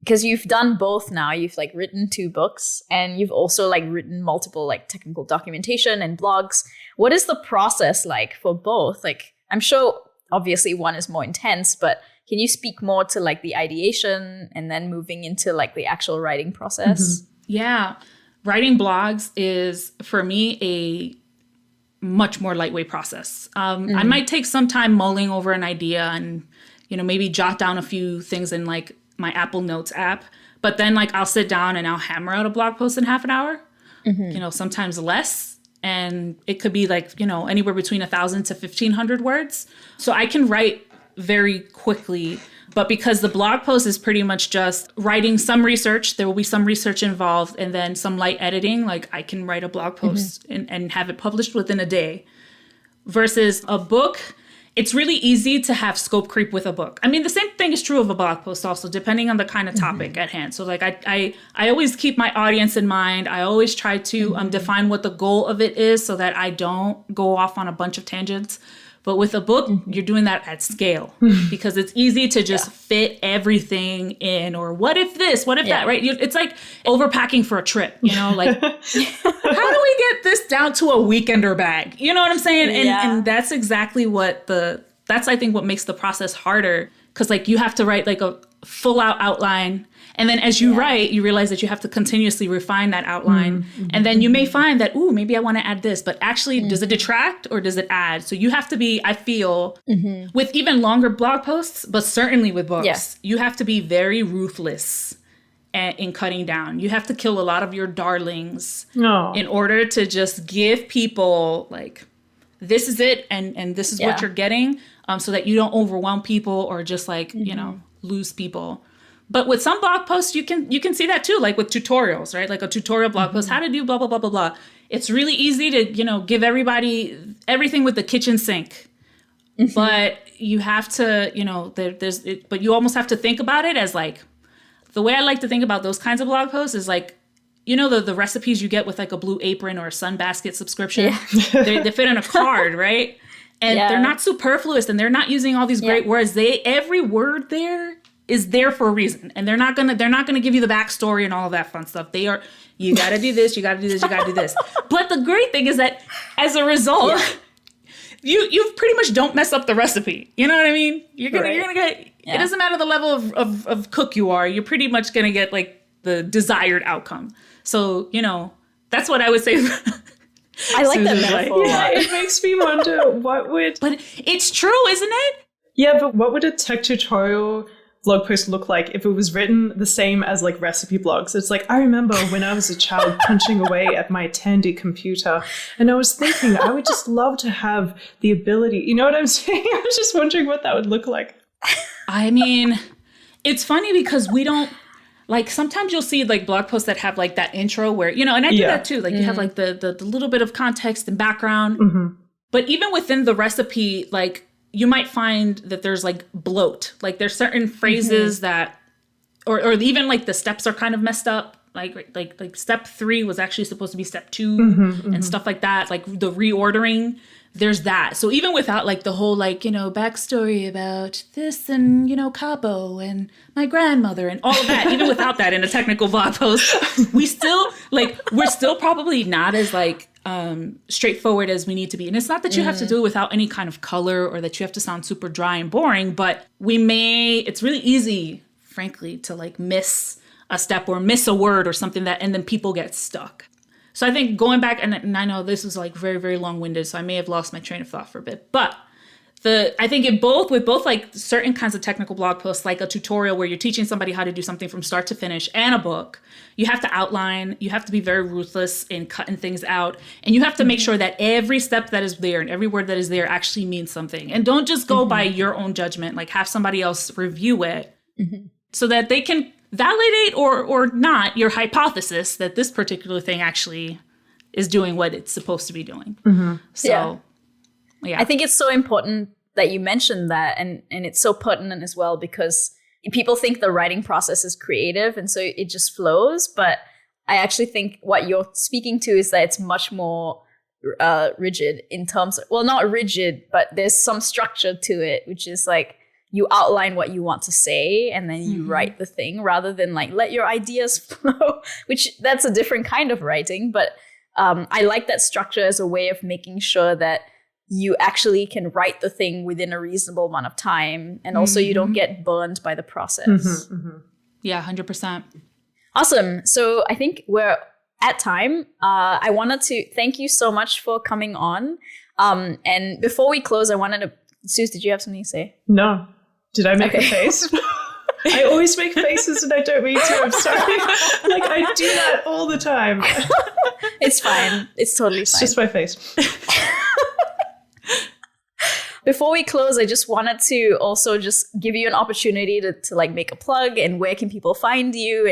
because you've done both now, you've written 2 books and you've also written multiple technical documentation and blogs. What is the process like for both? I'm sure obviously one is more intense, but can you speak more to the ideation and then moving into the actual writing process? Yeah. Writing blogs is for me a much more lightweight process. I might take some time mulling over an idea and, maybe jot down a few things in my Apple Notes app, but then I'll sit down and I'll hammer out a blog post in half an hour, sometimes less. And it could be anywhere between 1,000 to 1,500 words. So I can write very quickly, but because the blog post is pretty much just writing some research, there will be some research involved and then some light editing. I can write a blog post and have it published within a day versus a book. It's really easy to have scope creep with a book. The same thing is true of a blog post also, depending on the kind of topic at hand. So I always keep my audience in mind. I always try to define what the goal of it is so that I don't go off on a bunch of tangents. But with a book, you're doing that at scale because it's easy to just fit everything in, or what if this, what if that, right? It's like overpacking for a trip, how do we get this down to a weekender bag? You know what I'm saying? And that's exactly that's I think what makes the process harder because like you have to write like a full out outline. And then as you write, you realize that you have to continuously refine that outline. And then you may find that, ooh, maybe I want to add this, but actually, does it detract or does it add? So you have to be, I feel, with even longer blog posts, but certainly with books, you have to be very ruthless in cutting down. You have to kill a lot of your darlings in order to just give people like, this is it, and this is what you're getting, so that you don't overwhelm people or just like, you know, lose people. But with some blog posts, you can see that too, like with tutorials, right? Like a tutorial blog post, how to do blah, blah, blah, blah, blah. It's really easy to, you know, give everybody everything with the kitchen sink. But you have to, you know, but you almost have to think about it as like, the way I like to think about those kinds of blog posts is like, you know, the recipes you get with like a Blue Apron or a Sunbasket subscription, they fit in a card, right? And they're not superfluous and they're not using all these great words. Every word there is there for a reason. And they're not gonna give you the backstory and all of that fun stuff. They are, you gotta do this, you gotta do this, you gotta do this. But the great thing is that as a result, you pretty much don't mess up the recipe. You know what I mean? You're gonna get, it doesn't matter the level of cook you are, you're pretty much gonna get like the desired outcome. So, you know, that's what I would say. I like that metaphor. Yeah, it makes me wonder But it's true, isn't it? Yeah, but what would a tech tutorial blog post look like if it was written the same as like recipe blogs? It's like, I remember when I was a child punching away at my Tandy computer, and I was thinking I would just love to have the ability. You know what I'm saying? I was just wondering what that would look like. I mean, it's funny because we don't, like, sometimes you'll see like blog posts that have like that intro where, you know, and I do that too. Like you have like the little bit of context and background. But even within the recipe, like, you might find that there's like bloat. Like there's certain phrases that, or even like the steps are kind of messed up. Like step 3 was actually supposed to be step 2 and stuff like that. Like the reordering, there's that. So even without like the whole like, you know, backstory about this and, you know, Cabo and my grandmother and all of that, even without that in a technical blog post, we're still probably not as like straightforward as we need to be. And it's not that you have to do it without any kind of color or that you have to sound super dry and boring, but it's really easy, frankly, to like miss a step or miss a word or something and then people get stuck. So I think going back, and I know this was like very, very long-winded, so I may have lost my train of thought for a bit, but I think with both like certain kinds of technical blog posts, like a tutorial where you're teaching somebody how to do something from start to finish, and a book, you have to outline, you have to be very ruthless in cutting things out, and you have to make sure that every step that is there and every word that is there actually means something. And don't just go by your own judgment, like have somebody else review it so that they can validate or not your hypothesis that this particular thing actually is doing what it's supposed to be doing. So, yeah. I think it's so important that you mentioned that, and it's so pertinent as well because people think the writing process is creative and so it just flows. But I actually think what you're speaking to is that it's much more rigid in terms of, well, not rigid, but there's some structure to it, which is like, you outline what you want to say and then you write the thing rather than like let your ideas flow, which that's a different kind of writing. But I like that structure as a way of making sure that you actually can write the thing within a reasonable amount of time. And also you don't get burned by the process. Yeah, 100%. Awesome. So I think we're at time. I wanted to thank you so much for coming on. And before we close, I wanted to, Suze, did you have something to say? No. Did I make a face? I always make faces and I don't mean to. I'm sorry. Like I do that all the time. It's fine. It's totally fine. It's just my face. Before we close, I just wanted to also just give you an opportunity to like make a plug and where can people find you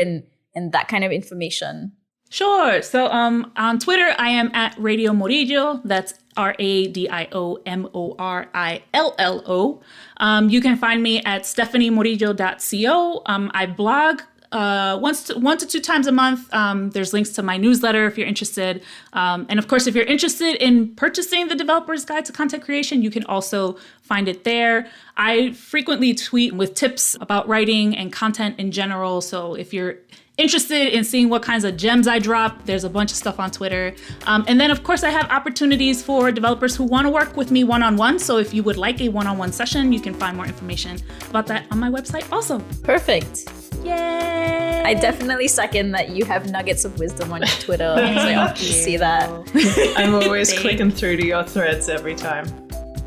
and that kind of information. Sure. So on Twitter, I am at Radio Morillo. That's RADIOMORILLO. You can find me at stephaniemorillo.co. I blog 1 to 2 times a month. There's links to my newsletter if you're interested. And of course, if you're interested in purchasing the Developer's Guide to Content Creation, you can also find it there. I frequently tweet with tips about writing and content in general. So if you're interested in seeing what kinds of gems I drop, there's a bunch of stuff on Twitter. And then, of course, I have opportunities for developers who want to work with me one-on-one. So if you would like a one-on-one session, you can find more information about that on my website also. Perfect. Yay! I definitely second that you have nuggets of wisdom on your Twitter. So I often see that. I'm always clicking through to your threads every time.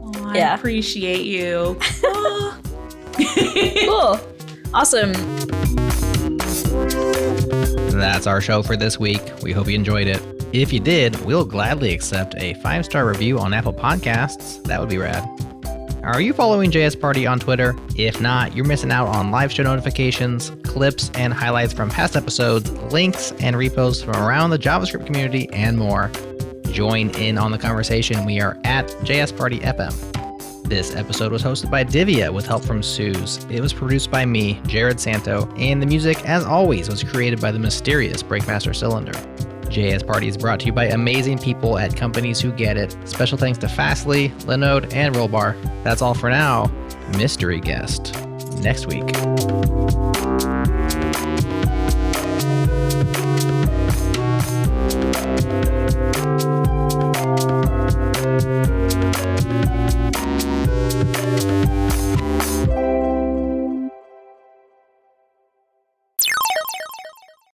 Oh, I appreciate you. Cool. Awesome. That's our show for this week. We hope you enjoyed it. If you did, we'll gladly accept a 5-star review on Apple Podcasts. That would be rad. Are you following JS Party on Twitter? If not, you're missing out on live show notifications, clips and highlights from past episodes, links and reposts from around the JavaScript community, and more. Join in on the conversation. We are at JS Party FM. This episode was hosted by Divya with help from Suze. It was produced by me, Jared Santo, and the music, as always, was created by the mysterious Breakmaster Cylinder. JS Party is brought to you by amazing people at companies who get it. Special thanks to Fastly, Linode, and Rollbar. That's all for now. Mystery guest next week.